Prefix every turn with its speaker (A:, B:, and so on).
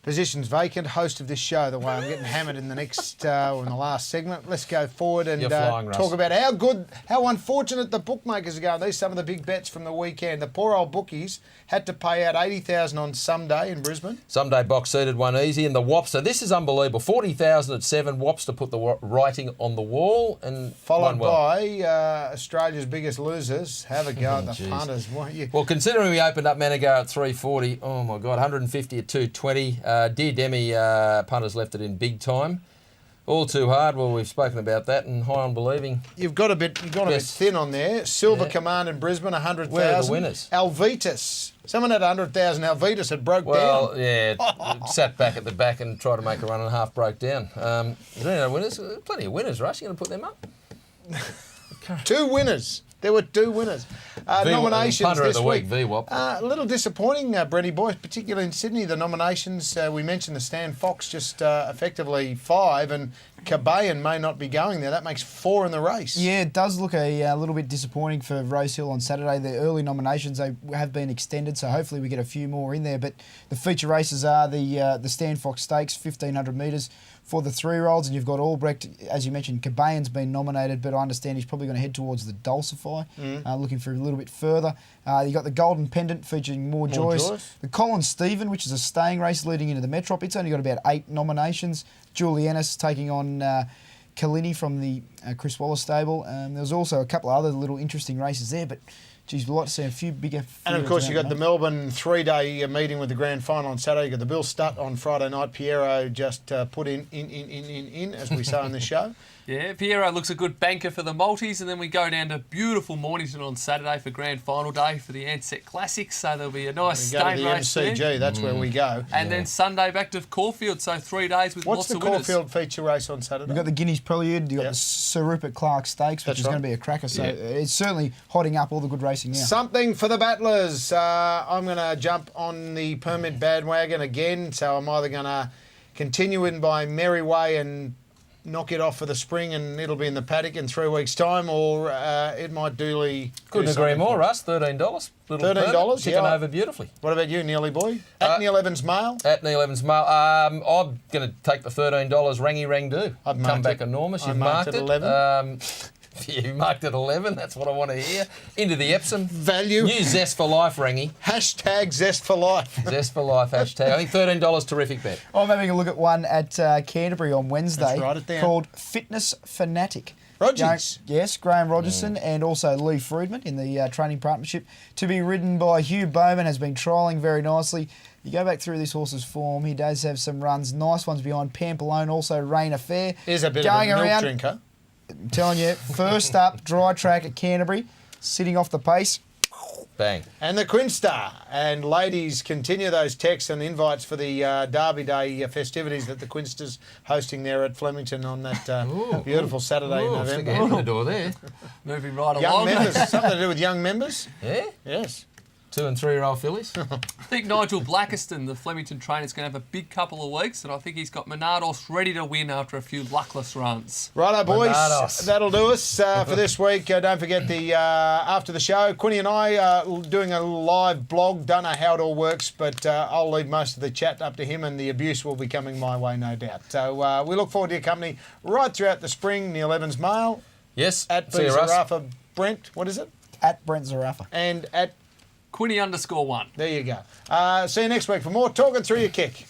A: Positions vacant. Host of this show, the way I'm getting hammered in the next or in the last segment. Let's go forward and talk about how unfortunate the bookmakers are going. These are some of the big bets from the weekend. The poor old bookies had to pay out 80,000 on Someday in Brisbane.
B: Someday box seated one easy, and the Wopster. This is unbelievable. 40,000 at 7. Wopster put the writing on the wall and
A: followed
B: well.
A: by Australia's biggest losers. Have a go at the punters, won't you?
B: Well, considering we opened up Manigar at 340, oh my God, 150 at 220. Dear Demi, punters left it in big time. All too hard. Well, we've spoken about that, and high on believing.
A: You've got a bit thin on there. Silver Command in Brisbane, 100,000.
B: Where are the winners?
A: Alvitas. Someone had 100,000. Alvitas had broke down.
B: Well, yeah, sat back at the back and tried to make a run and a half, broke down. Is there any winners? Plenty of winners, Russ. You going to put them up?
A: 2 winners. There were 2 winners. Nominations
B: punter
A: this
B: of the week, VWAP.
A: A little disappointing, Brenny boy, particularly in Sydney. The nominations, we mentioned the Stan Fox, just effectively 5, and Cabayan may not be going there. That makes 4 in the race.
C: Yeah, it does look a little bit disappointing for Rosehill on Saturday. The early nominations, they have been extended, so hopefully we get a few more in there. But the feature races are the Stan Fox Stakes, 1,500 metres for the 3-year-olds, and you've got Albrecht, as you mentioned. Cabayan's been nominated, but I understand he's probably going to head towards the Dulcify, looking for a little bit further. You've got the Golden Pendant featuring More Joyce. The Colin Stephen, which is a staying race leading into the Metrop. It's only got about 8 nominations. Julianus taking on Kalini from the Chris Waller stable. There's also a couple of other little interesting races there, but geez, we'd like to see a few bigger.
A: And of course, you've got the Melbourne 3-day meeting with the grand final on Saturday. You've got the Bill Stutt on Friday night. Piero just put in, as we say on the show.
D: Yeah, Piero looks a good banker for the multis, and then we go down to beautiful Mornington on Saturday for grand final day for the Ansett Classics. So there'll be a nice staying race there.
A: MCG, that's where we go.
D: And then Sunday back to Caulfield, so 3 days with lots of winners.
A: What's the Caulfield feature race on Saturday?
C: You've got the Guineas Prelude, you've got the Sir Rupert Clarke Stakes, which is going to be a cracker. So it's certainly hotting up all the good racing now.
A: Something for the battlers. I'm going to jump on the permit bandwagon again, so I'm either going to continue in by Merry Way and knock it off for the spring, and it'll be in the paddock in 3 weeks' time, or it might duly.
B: Couldn't agree more, Russ. $13.
A: $13,
B: ticking over beautifully.
A: What about you, Neely boy? At Neil Evans Mail.
B: At Neil Evans Mail. I'm going to take the $13. Rangy Rang Do.
A: I've
B: come back enormous. You've marked it
A: 11.
B: You marked it 11. That's what I want to hear. Into the Epsom.
A: Value.
B: New Zest for Life, Rangy.
A: Hashtag Zest for Life.
B: Zest for Life, hashtag. I think $13, terrific bet.
C: I'm having a look at one at Canterbury on Wednesday.
A: Let's write it down.
C: Called Fitness Fanatic.
A: Rogers.
C: Yes, Graham Rogerson and also Lee Friedman in the training partnership. To be ridden by Hugh Bowman, has been trialling very nicely. You go back through this horse's form, he does have some runs, nice ones behind Pampelone, also Rain Affair.
A: Is a bit of a milk drinker.
C: I'm telling you, first up, dry track at Canterbury, sitting off the pace.
B: Bang.
A: And the Quinn Star. And ladies, continue those texts and invites for the Derby Day festivities that the Quinsters hosting there at Flemington on that beautiful Saturday in November.
B: Stick a head in the door there.
D: Moving right
A: Young
D: along.
A: members. Something to do with young members?
B: Yeah?
A: Yes.
B: 2 and 3-year-old fillies.
D: I think Nigel Blackiston, the Flemington trainer, is going to have a big couple of weeks, and I think he's got Menados ready to win after a few luckless runs.
A: Righto, boys.
B: Menados.
A: That'll do us for this week. Don't forget the after the show, Quinny and I are doing a live blog. Don't know how it all works, but I'll leave most of the chat up to him, and the abuse will be coming my way, no doubt. So we look forward to your company right throughout the spring. Neil Evans Mail.
B: Yes.
A: At B Zarafa Brent. What is it?
C: At Brent Zarafa.
A: And at
D: Quinny _1.
A: There you go. See you next week for more Talking Through Your Kick.